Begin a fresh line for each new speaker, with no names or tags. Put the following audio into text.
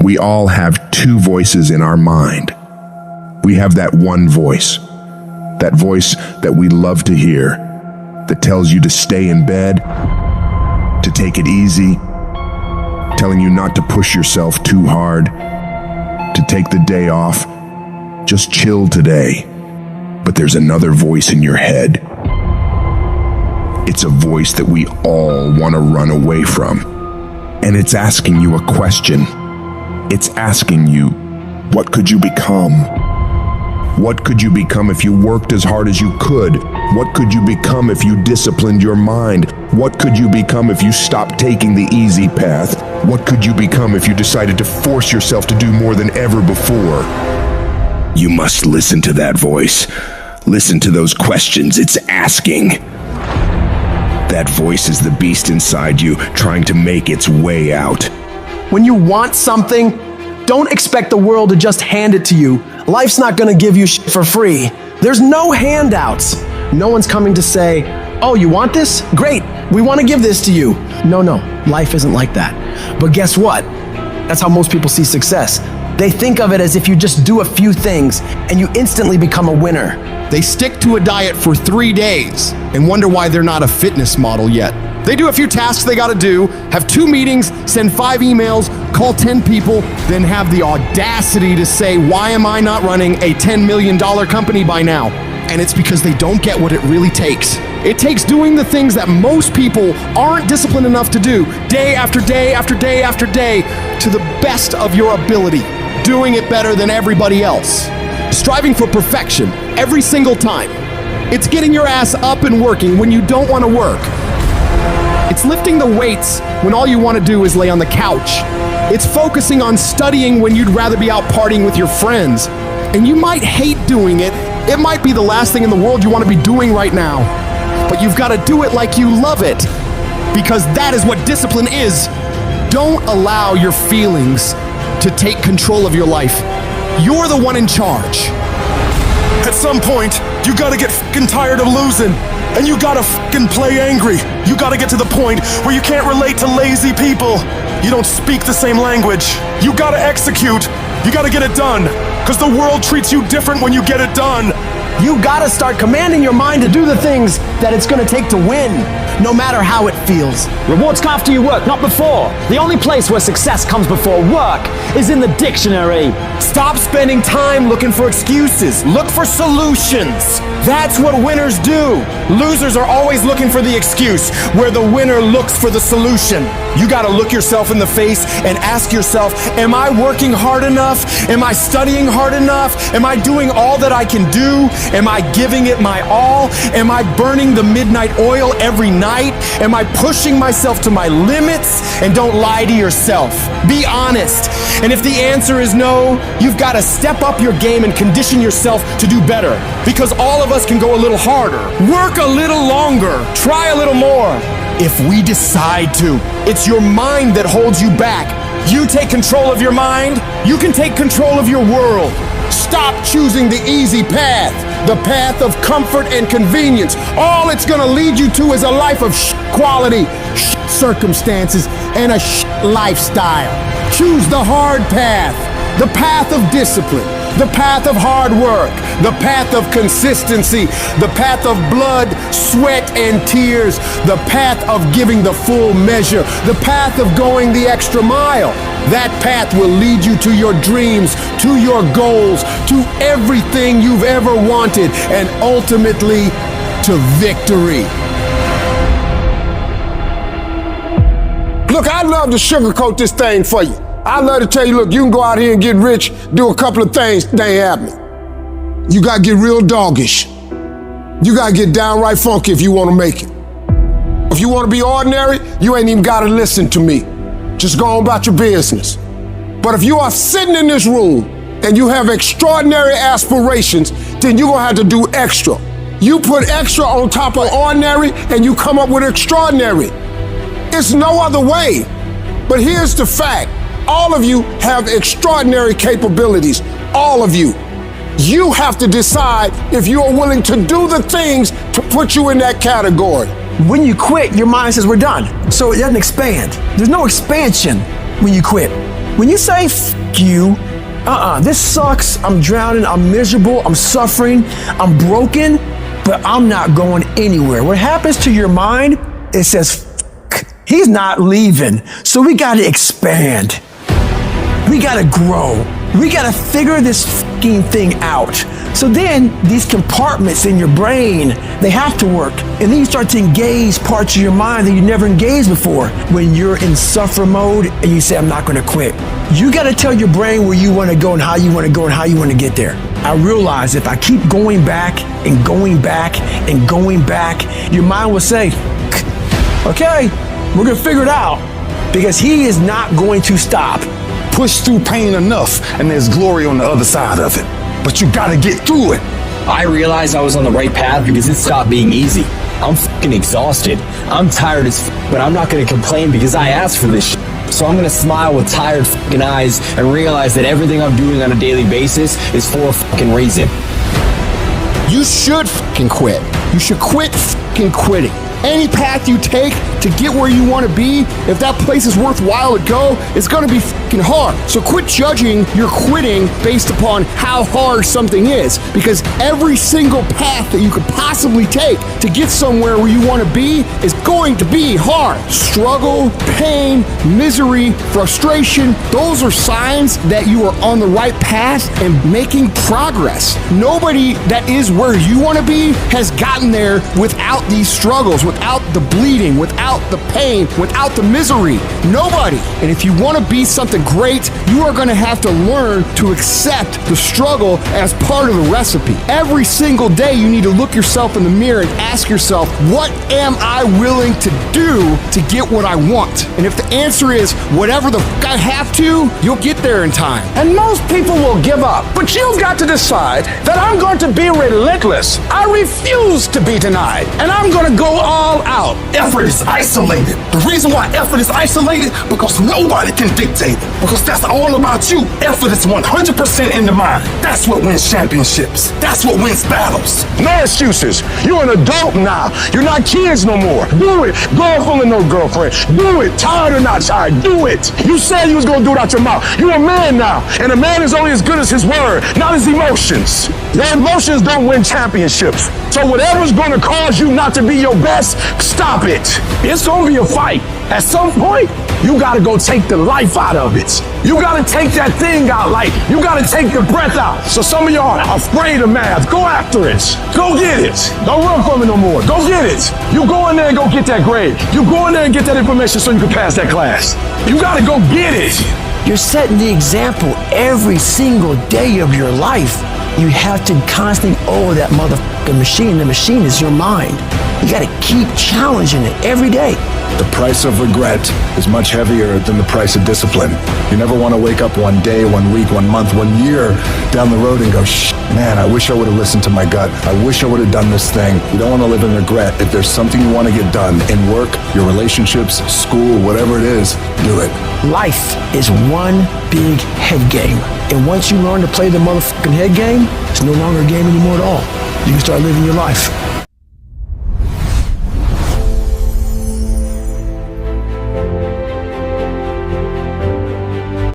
We all have two voices in our mind. We have that one voice, that voice that we love to hear, that tells you to stay in bed, to take it easy, telling you not to push yourself too hard, to take the day off, just chill today. But there's another voice in your head. It's a voice that we all want to run away from. And it's asking you a question. It's asking you, what could you become? What could you become if you worked as hard as you could? What could you become if you disciplined your mind? What could you become if you stopped taking the easy path? What could you become if you decided to force yourself to do more than ever before? You must listen to that voice. Listen to those questions it's asking. That voice is the beast inside you, trying to make its way out.
When you want something, don't expect the world to just hand it to you. Life's not gonna give you shit for free. There's no handouts. No one's coming to say, oh, you want this? Great, we wanna give this to you. No, life isn't like that. But guess what? That's how most people see success. They think of it as if you just do a few things and you instantly become a winner.
They stick to a diet for 3 days and wonder why they're not a fitness model yet. They do a few tasks they gotta do, have 2 meetings, send 5 emails, call 10 people, then have the audacity to say, why am I not running a $10 million company by now? And it's because they don't get what it really takes. It takes doing the things that most people aren't disciplined enough to do, day after day after day after day, to the best of your ability, doing it better than everybody else. Striving for perfection every single time. It's getting your ass up and working when you don't want to work. It's lifting the weights when all you want to do is lay on the couch. It's focusing on studying when you'd rather be out partying with your friends. And you might hate doing it. It might be the last thing in the world you want to be doing right now. But you've got to do it like you love it. Because that is what discipline is. Don't allow your feelings to take control of your life. You're the one in charge.
At some point, you gotta get fucking tired of losing. And you gotta fucking play angry. You gotta get to the point where you can't relate to lazy people. You don't speak the same language. You gotta execute. You gotta get it done. Cause the world treats you different when you get it done.
You gotta start commanding your mind to do the things that it's gonna take to win, no matter how it feels.
Rewards come after you work, not before. The only place where success comes before work is in the dictionary.
Stop spending time looking for excuses. Look for solutions. That's what winners do. Losers are always looking for the excuse, where the winner looks for the solution. You gotta look yourself in the face and ask yourself, am I working hard enough? Am I studying hard enough? Am I doing all that I can do? Am I giving it my all? Am I burning the midnight oil every night? Am I pushing myself to my limits? And don't lie to yourself. Be honest. And if the answer is no, you've got to step up your game and condition yourself to do better. Because all of us can go a little harder, work a little longer, try a little more. If we decide to, it's your mind that holds you back. You take control of your mind, you can take control of your world. Stop choosing the easy path, the path of comfort and convenience. All it's gonna lead you to is a life of quality, circumstances, and a lifestyle. Choose the hard path, the path of discipline, the path of hard work, the path of consistency, the path of blood, sweat, and tears, the path of giving the full measure, the path of going the extra mile. That path will lead you to your dreams, to your goals, to everything you've ever wanted, and ultimately to victory. Look, I'd love to sugarcoat this thing for you. I'd love to tell you, look, you can go out here and get rich, do a couple of things, they ain't happening. You gotta get real doggish. You gotta get downright funky if you wanna make it. If you wanna be ordinary, you ain't even gotta listen to me. Just go on about your business. But if you are sitting in this room and you have extraordinary aspirations, then you're gonna have to do extra. You put extra on top of ordinary and you come up with extraordinary. It's no other way. But here's the fact. All of you have extraordinary capabilities. All of you. You have to decide if you are willing to do the things to put you in that category.
When you quit, your mind says we're done. So it doesn't expand. There's no expansion when you quit. When you say f you, this sucks, I'm drowning, I'm miserable, I'm suffering, I'm broken, but I'm not going anywhere. What happens to your mind, it says, he's not leaving. So we gotta expand. We gotta grow. We gotta figure this fucking thing out. So then these compartments in your brain, they have to work. And then you start to engage parts of your mind that you never engaged before. When you're in suffer mode and you say, I'm not gonna quit. You gotta tell your brain where you wanna go and how you wanna go and how you wanna get there. I realize if I keep going back and going back and going back, your mind will say, okay, we're gonna figure it out. Because he is not going to stop.
Push through pain enough, and there's glory on the other side of it. But you gotta get through it.
I realized I was on the right path because it stopped being easy. I'm fucking exhausted. I'm tired as but I'm not gonna complain because I asked for this shit. So I'm gonna smile with tired fucking eyes and realize that everything I'm doing on a daily basis is for a fucking reason.
You should fucking quit. You should quit fucking quitting. Any path you take to get where you want to be, if that place is worthwhile to go, it's going to be fucking hard. So quit judging your quitting based upon how hard something is, because every single path that you could possibly take to get somewhere where you want to be is going to be hard. Struggle, pain, misery, frustration, those are signs that you are on the right path and making progress. Nobody that is where you want to be has gotten there without these struggles, without the bleeding, without the pain, without the misery. Nobody. And if you want to be something great, you are going to have to learn to accept the struggle as part of the recipe. Every single day you need to look yourself in the mirror and ask yourself, what am I willing to do to get what I want? And if the answer is whatever the fuck I have to, you'll get there in time.
And most people will give up. But you've got to decide that I'm going to be relentless. I refuse to be denied. And I'm going to go all out.
Effort is isolated. The reason why effort is isolated, because nobody can dictate it. Because that's all about you. Effort is 100% in the mind. That's what wins championships. That's what wins battles.
No excuses. You're an adult now. You're not kids no more. Do it. Girlfriend or no girlfriend. Do it. Tired or not tired. Do it. You said you was going to do it out your mouth. You're a man now. And a man is only as good as his word, not his emotions. Your emotions don't win championships. So whatever's going to cause you not to be your best, stop it. It's going to be a fight. At some point, you got to go take the life out of it. You got to take that thing out, like you got to take the breath out. So some of y'all are afraid of math. Go after it. Go get it. Don't run from it no more. Go get it. You go in there and go get that grade. You go in there and get that information so you can pass that class. You got to go get it.
You're setting the example every single day of your life. You have to constantly owe that motherfucking machine. The machine is your mind. You gotta keep challenging it every day.
The price of regret is much heavier than the price of discipline. You never want to wake up one day, 1 week, 1 month, 1 year down the road and go, man, I wish I would have listened to my gut. I wish I would have done this thing. You don't want to live in regret. If there's something you want to get done in work, your relationships, school, whatever it is, do it.
Life is one big head game. And once you learn to play the motherfucking head game, it's no longer a game anymore at all. You can start living your life.